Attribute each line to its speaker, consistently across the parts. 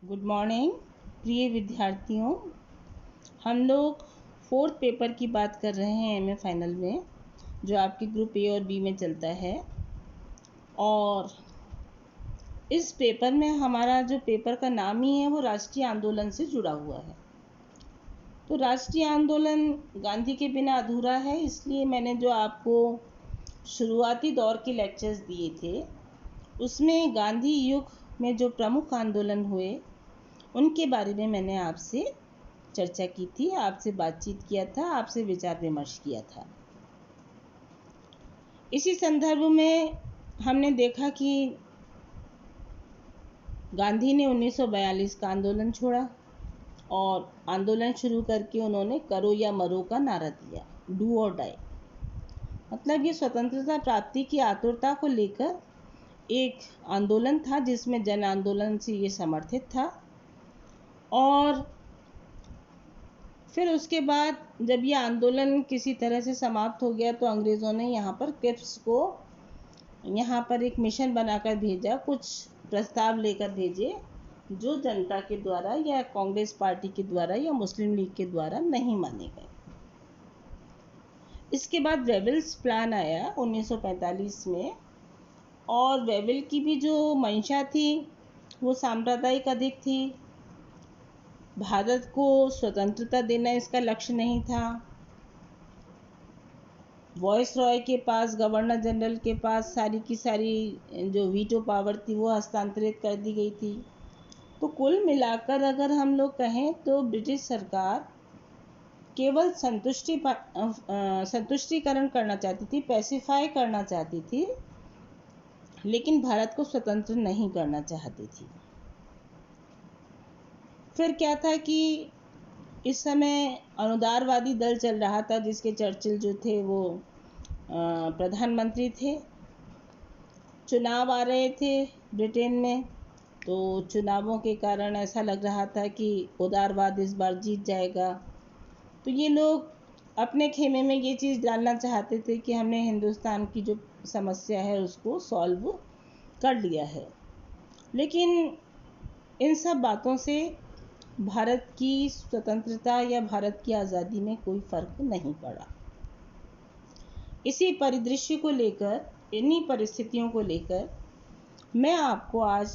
Speaker 1: Good morning प्रिय विद्यार्थियों। हम लोग फोर्थ पेपर की बात कर रहे हैं एमए फाइनल में, जो आपके ग्रुप ए और बी में चलता है। और इस पेपर में हमारा जो पेपर का नाम ही है वो राष्ट्रीय आंदोलन से जुड़ा हुआ है। तो राष्ट्रीय आंदोलन गांधी के बिना अधूरा है, इसलिए मैंने जो आपको शुरुआती दौर के लेक्चर्स दिए थे उसमें गांधी युग में जो प्रमुख आंदोलन हुए उनके बारे में मैंने आपसे चर्चा की थी, आपसे बातचीत किया था, आपसे विचार विमर्श किया था। इसी संदर्भ में हमने देखा कि गांधी ने 1942 का आंदोलन छोड़ा और आंदोलन शुरू करके उन्होंने करो या मरो का नारा दिया, डू और डाई। मतलब ये स्वतंत्रता प्राप्ति की आतुरता को लेकर एक आंदोलन था जिसमें जन आंदोलन से ये समर्थित था। और फिर उसके बाद जब ये आंदोलन किसी तरह से समाप्त हो गया तो अंग्रेज़ों ने यहाँ पर क्रिप्स को यहाँ पर एक मिशन बनाकर भेजा, कुछ प्रस्ताव लेकर भेजे जो जनता के द्वारा या कांग्रेस पार्टी के द्वारा या मुस्लिम लीग के द्वारा नहीं माने गए। इसके बाद वेबल्स प्लान आया 1945 में, और वेबल की भी जो मंशा थी वो सांप्रदायिक अधिक थी। भारत को स्वतंत्रता देना इसका लक्ष्य नहीं था। वॉइस रॉय के पास, गवर्नर जनरल के पास सारी की सारी जो वीटो पावर थी वो हस्तांतरित कर दी गई थी। तो कुल मिलाकर अगर हम लोग कहें तो ब्रिटिश सरकार केवल संतुष्टिकरण करना चाहती थी, पैसिफाई करना चाहती थी, लेकिन भारत को स्वतंत्र नहीं करना चाहती थी। फिर क्या था कि इस समय अनुदारवादी दल चल रहा था जिसके चर्चिल जो थे वो प्रधानमंत्री थे। चुनाव आ रहे थे ब्रिटेन में, तो चुनावों के कारण ऐसा लग रहा था कि उदारवाद इस बार जीत जाएगा। तो ये लोग अपने खेमे में ये चीज़ डालना चाहते थे कि हमने हिंदुस्तान की जो समस्या है उसको सॉल्व कर लिया है। लेकिन इन सब बातों से भारत की स्वतंत्रता या भारत की आज़ादी में कोई फ़र्क नहीं पड़ा। इसी परिदृश्य को लेकर, इन्हीं परिस्थितियों को लेकर मैं आपको आज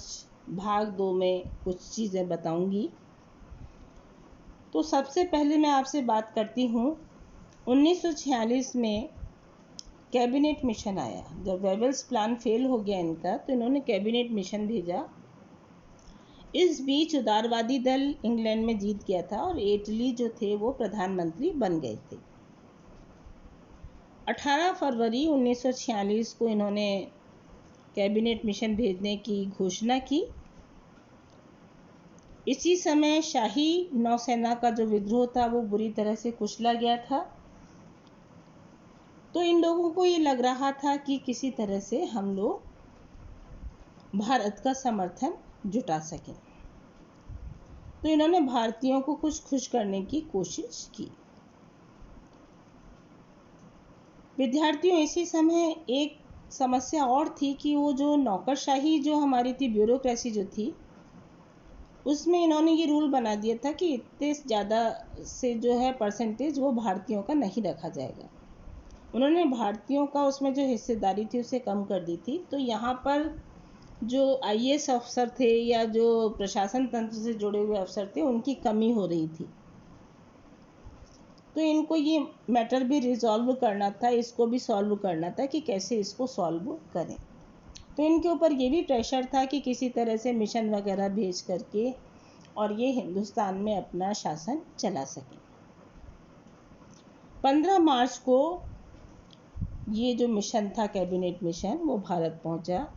Speaker 1: भाग 2 में कुछ चीज़ें बताऊंगी। तो सबसे पहले मैं आपसे बात करती हूँ 1946 में कैबिनेट मिशन आया। जब वेबल्स प्लान फेल हो गया इनका, तो इन्होंने कैबिनेट मिशन भेजा। इस बीच उदारवादी दल इंग्लैंड में जीत गया था और एटली जो थे वो प्रधानमंत्री बन गए थे। 18 फरवरी 1946 को इन्होंने कैबिनेट मिशन भेजने की घोषणा की। इसी समय शाही नौसेना का जो विद्रोह था वो बुरी तरह से कुचला गया था। तो इन लोगों को ये लग रहा था कि किसी तरह से हम लोग भारत का समर्थन जुटा सकें। तो इन्होंने भारतीयों को कुछ खुश करने की कोशिश की। विद्यार्थियों, इसी समय एक समस्या और थी कि वो जो नौकरशाही जो हमारी थी, ब्यूरोक्रेसी जो थी, उसमें इन्होंने ये रूल बना दिया था कि इतने ज़्यादा से जो है परसेंटेज वो भारतीयों का नहीं रखा जाएगा। उन्होंने भारतीयों का उसमें जो हिस्सेदारी थी उसे कम कर दी थी। तो यहाँ पर जो आईएएस अफसर थे या जो प्रशासन तंत्र से जुड़े हुए अफसर थे उनकी कमी हो रही थी। तो इनको ये मैटर भी रिजॉल्व करना था, इसको भी सॉल्व करना था कि कैसे इसको सॉल्व करें। तो इनके ऊपर ये भी प्रेशर था कि किसी तरह से मिशन वगैरह भेज करके और ये हिंदुस्तान में अपना शासन चला सकें। 15 मार्च को ये जो मिशन था, कैबिनेट मिशन, वो भारत पहुंचा।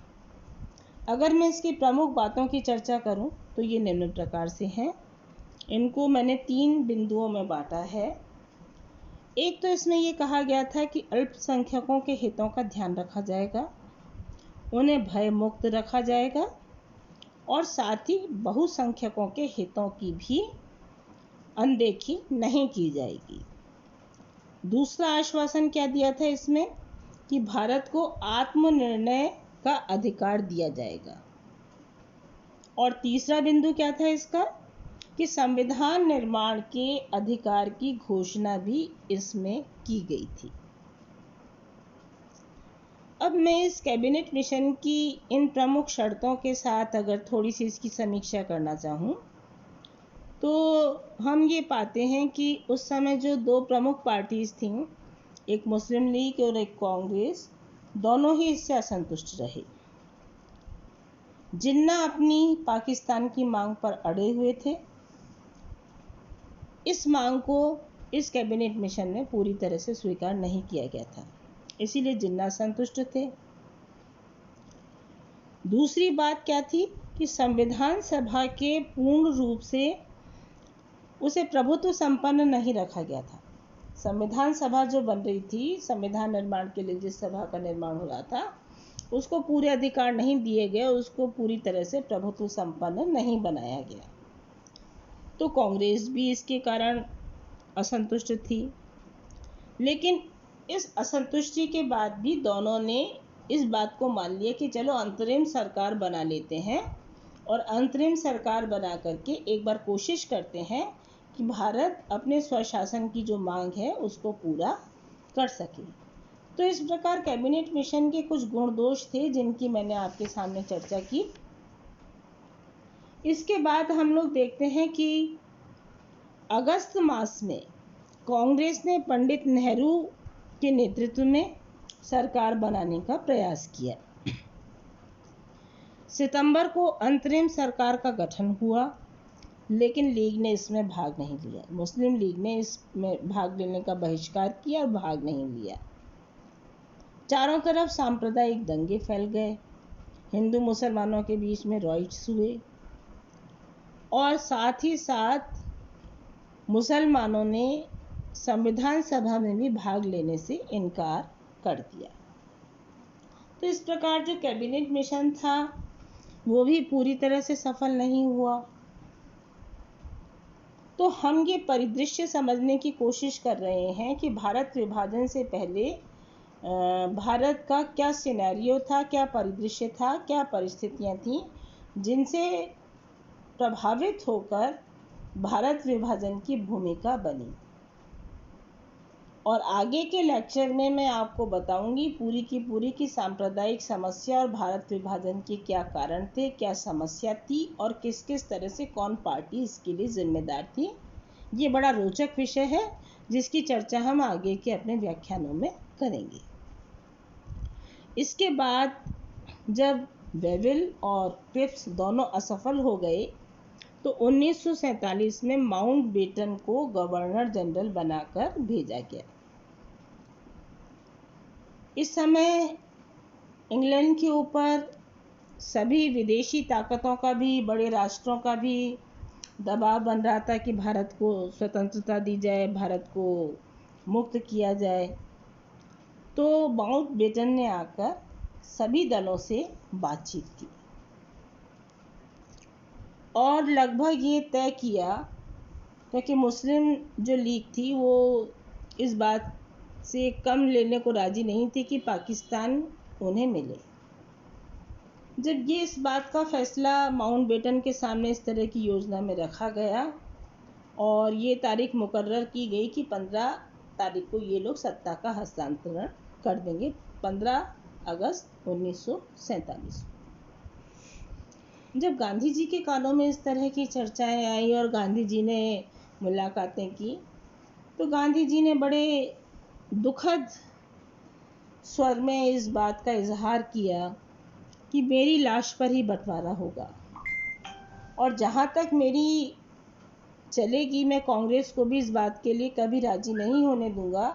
Speaker 1: अगर मैं इसकी प्रमुख बातों की चर्चा करूं तो ये निम्न प्रकार से हैं। इनको मैंने 3 बिंदुओं में बांटा है। एक तो इसमें ये कहा गया था कि अल्पसंख्यकों के हितों का ध्यान रखा जाएगा, उन्हें भय मुक्त रखा जाएगा और साथ ही बहुसंख्यकों के हितों की भी अनदेखी नहीं की जाएगी। दूसरा आश्वासन क्या दिया था इसमें कि भारत को आत्मनिर्णय का अधिकार दिया जाएगा। और तीसरा बिंदु क्या था इसका, कि संविधान निर्माण के अधिकार की घोषणा भी इसमें की गई थी। अब मैं इस कैबिनेट मिशन की इन प्रमुख शर्तों के साथ अगर थोड़ी सी इसकी समीक्षा करना चाहूँ तो हम ये पाते हैं कि उस समय जो दो प्रमुख पार्टीज थीं, एक मुस्लिम लीग और एक कांग्रेस, दोनों ही इससे असंतुष्ट रहे। जिन्ना अपनी पाकिस्तान की मांग पर अड़े हुए थे। इस मांग को इस कैबिनेट मिशन में पूरी तरह से स्वीकार नहीं किया गया था, इसीलिए जिन्ना संतुष्ट थे। दूसरी बात क्या थी कि संविधान सभा के पूर्ण रूप से उसे प्रभुत्व संपन्न नहीं रखा गया था। संविधान सभा जो बन रही थी, संविधान निर्माण के लिए जिस सभा का निर्माण हो रहा था, उसको पूरे अधिकार नहीं दिए गए, उसको पूरी तरह से प्रभुत्व संपन्न नहीं बनाया गया। तो कांग्रेस भी इसके कारण असंतुष्ट थी। लेकिन इस असंतुष्टि के बाद भी दोनों ने इस बात को मान लिया कि चलो अंतरिम सरकार बना लेते हैं और अंतरिम सरकार बना करके एक बार कोशिश करते हैं कि भारत अपने स्वशासन की जो मांग है उसको पूरा कर सके। तो इस प्रकार कैबिनेट मिशन के कुछ गुण दोष थे जिनकी मैंने आपके सामने चर्चा की। इसके बाद हम लोग देखते हैं कि अगस्त मास में कांग्रेस ने पंडित नेहरू के नेतृत्व में सरकार बनाने का प्रयास किया। सितंबर को अंतरिम सरकार का गठन हुआ, लेकिन लीग ने इसमें भाग नहीं लिया। मुस्लिम लीग ने इसमें भाग लेने का बहिष्कार किया और भाग नहीं लिया। चारों तरफ सांप्रदायिक दंगे फैल गए, हिंदू मुसलमानों के बीच में रॉयट्स हुए और साथ ही साथ मुसलमानों ने संविधान सभा में भी भाग लेने से इनकार कर दिया। तो इस प्रकार जो कैबिनेट मिशन था वो भी पूरी तरह से सफल नहीं हुआ। तो हम ये परिदृश्य समझने की कोशिश कर रहे हैं कि भारत विभाजन से पहले भारत का क्या सिनेरियो था, क्या परिदृश्य था, क्या परिस्थितियां थीं जिनसे प्रभावित होकर भारत विभाजन की भूमिका बनी। और आगे के लेक्चर में मैं आपको बताऊंगी पूरी की पूरी की सांप्रदायिक समस्या और भारत विभाजन के क्या कारण थे, क्या समस्या थी और किस किस तरह से कौन पार्टी इसके लिए जिम्मेदार थी। ये बड़ा रोचक विषय है जिसकी चर्चा हम आगे के अपने व्याख्यानों में करेंगे। इसके बाद जब वेविल और क्रिप्स दोनों असफल हो गए तो 1947 में माउंटबेटन को गवर्नर जनरल बनाकर भेजा गया। इस समय इंग्लैंड के ऊपर सभी विदेशी ताकतों का भी, बड़े राष्ट्रों का भी दबाव बन रहा था कि भारत को स्वतंत्रता दी जाए, भारत को मुक्त किया जाए। तो माउंटबेटन ने आकर सभी दलों से बातचीत की और लगभग ये तय किया, क्योंकि मुस्लिम जो लीग थी वो इस बात से कम लेने को राजी नहीं थी कि पाकिस्तान उन्हें मिले। जब ये इस बात का फैसला माउंटबेटन के सामने इस तरह की योजना में रखा गया और ये तारीख मुकर्रर की गई कि 15 तारीख को ये लोग सत्ता का हस्तांतरण कर देंगे, 15 अगस्त 1947। जब गांधी जी के कानों में इस तरह की चर्चाएं आई और गांधी जी ने मुलाकातें की तो गांधी जी ने बड़े दुखद स्वर में इस बात का इजहार किया कि मेरी लाश पर ही बंटवारा होगा और जहाँ तक मेरी चलेगी मैं कांग्रेस को भी इस बात के लिए कभी राजी नहीं होने दूंगा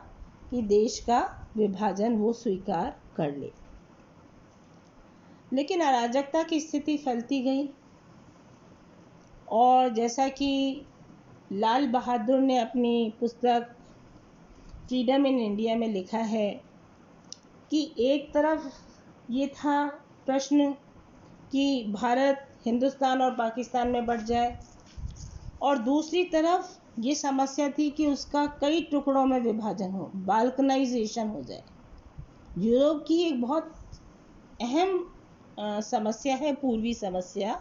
Speaker 1: कि देश का विभाजन वो स्वीकार कर ले। लेकिन अराजकता की स्थिति फैलती गई और जैसा कि लाल बहादुर ने अपनी पुस्तक फ्रीडम इन इंडिया में लिखा है कि एक तरफ ये था प्रश्न कि भारत हिंदुस्तान और पाकिस्तान में बंट जाए और दूसरी तरफ ये समस्या थी कि उसका कई टुकड़ों में विभाजन हो, बाल्कनाइजेशन हो जाए। यूरोप की एक बहुत अहम समस्या है पूर्वी समस्या,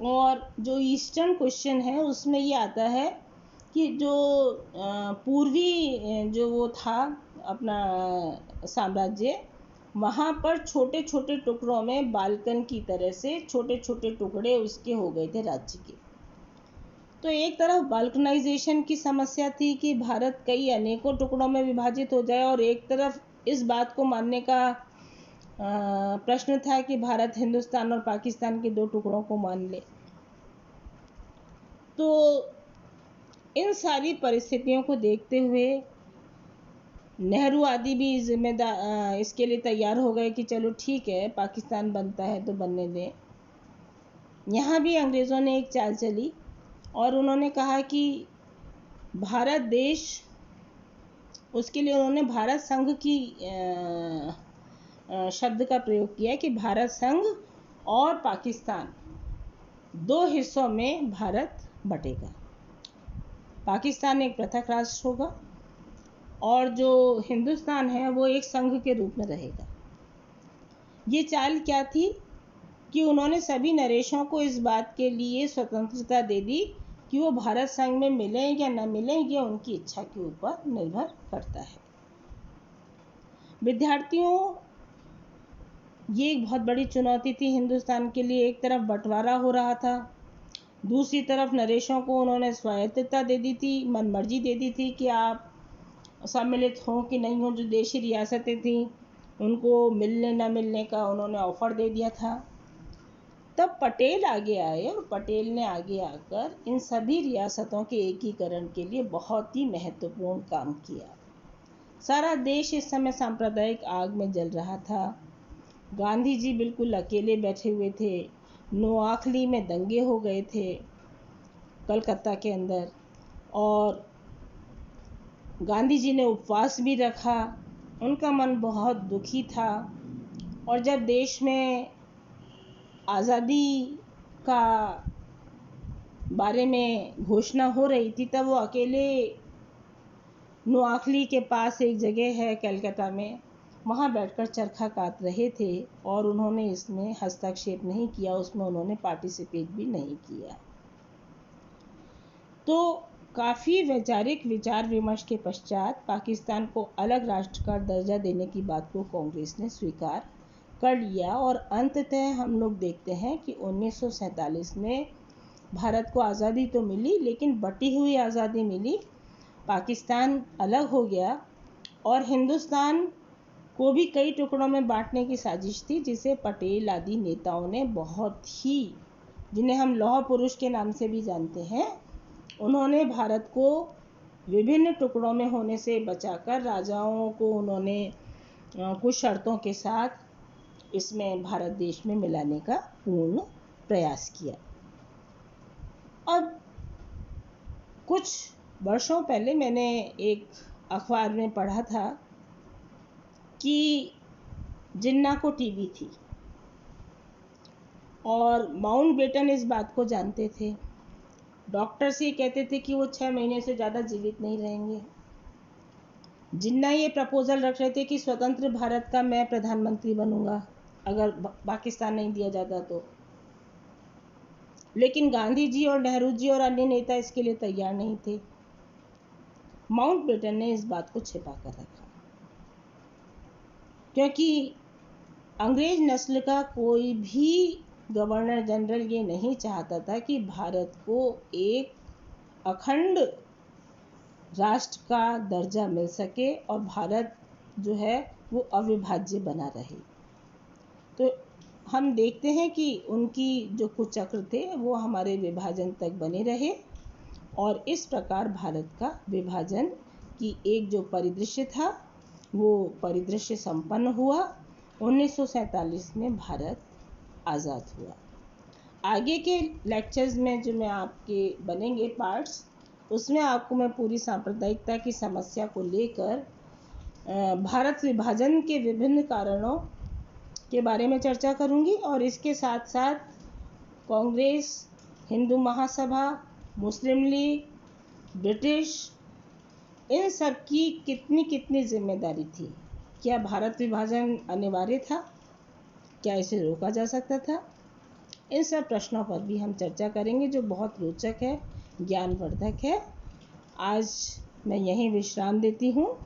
Speaker 1: और जो ईस्टर्न क्वेश्चन है उसमें ये आता है कि जो पूर्वी जो वो था अपना साम्राज्य, वहाँ पर छोटे छोटे टुकड़ों में बाल्कन की तरह से छोटे छोटे टुकड़े उसके हो गए थे राज्य के। तो एक तरफ बाल्कनाइजेशन की समस्या थी कि भारत कई अनेकों टुकड़ों में विभाजित हो जाए, और एक तरफ इस बात को मानने का प्रश्न था कि भारत हिंदुस्तान और पाकिस्तान के 2 टुकड़ों को मान ले। तो इन सारी परिस्थितियों को देखते हुए नेहरू आदि भी जिम्मेदार इसके लिए तैयार हो गए कि चलो ठीक है, पाकिस्तान बनता है तो बनने दें। यहाँ भी अंग्रेज़ों ने एक चाल चली और उन्होंने कहा कि भारत देश, उसके लिए उन्होंने भारत संघ की शब्द का प्रयोग किया कि भारत संघ और पाकिस्तान 2 हिस्सों में भारत बटेगा। पाकिस्तान एक पृथक राष्ट्र होगा और जो हिंदुस्तान है वो एक संघ के रूप में रहेगा। ये चाल क्या थी कि उन्होंने सभी नरेशों को इस बात के लिए स्वतंत्रता दे दी कि वो भारत संघ में मिलें या न मिलें, ये उनकी इच्छा के ऊपर निर्भर करता है। विद्यार्थियों, ये एक बहुत बड़ी चुनौती थी हिंदुस्तान के लिए। एक तरफ बंटवारा हो रहा था, दूसरी तरफ नरेशों को उन्होंने स्वायत्तता दे दी थी, मनमर्जी दे दी थी कि आप सम्मिलित हों कि नहीं हों। जो देशी रियासतें थीं उनको मिलने न मिलने का उन्होंने ऑफर दे दिया था। तब पटेल आगे आए और पटेल ने आगे आकर इन सभी रियासतों के एकीकरण के लिए बहुत ही महत्वपूर्ण काम किया। सारा देश इस समय सांप्रदायिक आग में जल रहा था। गांधी जी बिल्कुल अकेले बैठे हुए थे। नोआखली में दंगे हो गए थे कलकत्ता के अंदर, और गांधी जी ने उपवास भी रखा। उनका मन बहुत दुखी था, और जब देश में आज़ादी का बारे में घोषणा हो रही थी तब वो अकेले नोआखली के पास एक जगह है कलकत्ता में, वहाँ बैठकर चरखा काट रहे थे, और उन्होंने इसमें हस्तक्षेप नहीं किया, उसमें उन्होंने पार्टिसिपेट भी नहीं किया। तो काफ़ी वैचारिक विचार विमर्श के पश्चात पाकिस्तान को अलग राष्ट्र का दर्जा देने की बात को कांग्रेस ने स्वीकार कर लिया, और अंततः हम लोग देखते हैं कि 1947 में भारत को आज़ादी तो मिली, लेकिन बटी हुई आज़ादी मिली। पाकिस्तान अलग हो गया और हिंदुस्तान को भी कई टुकड़ों में बांटने की साजिश थी, जिसे पटेल आदि नेताओं ने बहुत ही, जिन्हें हम लौह पुरुष के नाम से भी जानते हैं, उन्होंने भारत को विभिन्न टुकड़ों में होने से बचाकर राजाओं को उन्होंने कुछ शर्तों के साथ इसमें भारत देश में मिलाने का पूर्ण प्रयास किया। अब कुछ वर्षों पहले मैंने एक अखबार में पढ़ा था कि जिन्ना को टीबी थी, और माउंटबेटन इस बात को जानते थे। डॉक्टर से कहते थे कि वो 6 महीने से ज़्यादा जीवित नहीं रहेंगे। जिन्ना ये प्रपोजल रख रहे थे कि स्वतंत्र भारत का मैं प्रधानमंत्री बनूंगा अगर पाकिस्तान नहीं दिया जाता तो, लेकिन गांधी जी और नेहरू जी और अन्य नेता इसके लिए तैयार नहीं थे। माउंटबेटन ने इस बात को छिपा कर रखा, क्योंकि अंग्रेज नस्ल का कोई भी गवर्नर जनरल ये नहीं चाहता था कि भारत को एक अखंड राष्ट्र का दर्जा मिल सके और भारत जो है वो अविभाज्य बना रहे। तो हम देखते हैं कि उनकी जो कुचक्र थे वो हमारे विभाजन तक बने रहे, और इस प्रकार भारत का विभाजन की एक जो परिदृश्य था वो परिदृश्य संपन्न हुआ। 1947 में भारत आज़ाद हुआ। आगे के लेक्चर्स में जो मैं आपके बनेंगे पार्ट्स, उसमें आपको मैं पूरी सांप्रदायिकता की समस्या को लेकर भारत विभाजन के विभिन्न कारणों के बारे में चर्चा करूंगी, और इसके साथ साथ कांग्रेस, हिंदू महासभा, मुस्लिम लीग, ब्रिटिश, इन सब की कितनी कितनी जिम्मेदारी थी। क्या भारत विभाजन अनिवार्य था? क्या इसे रोका जा सकता था? इन सब प्रश्नों पर भी हम चर्चा करेंगे जो बहुत रोचक है, ज्ञानवर्धक है। आज मैं यहीं विश्राम देती हूँ।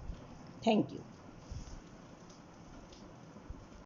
Speaker 1: Thank you.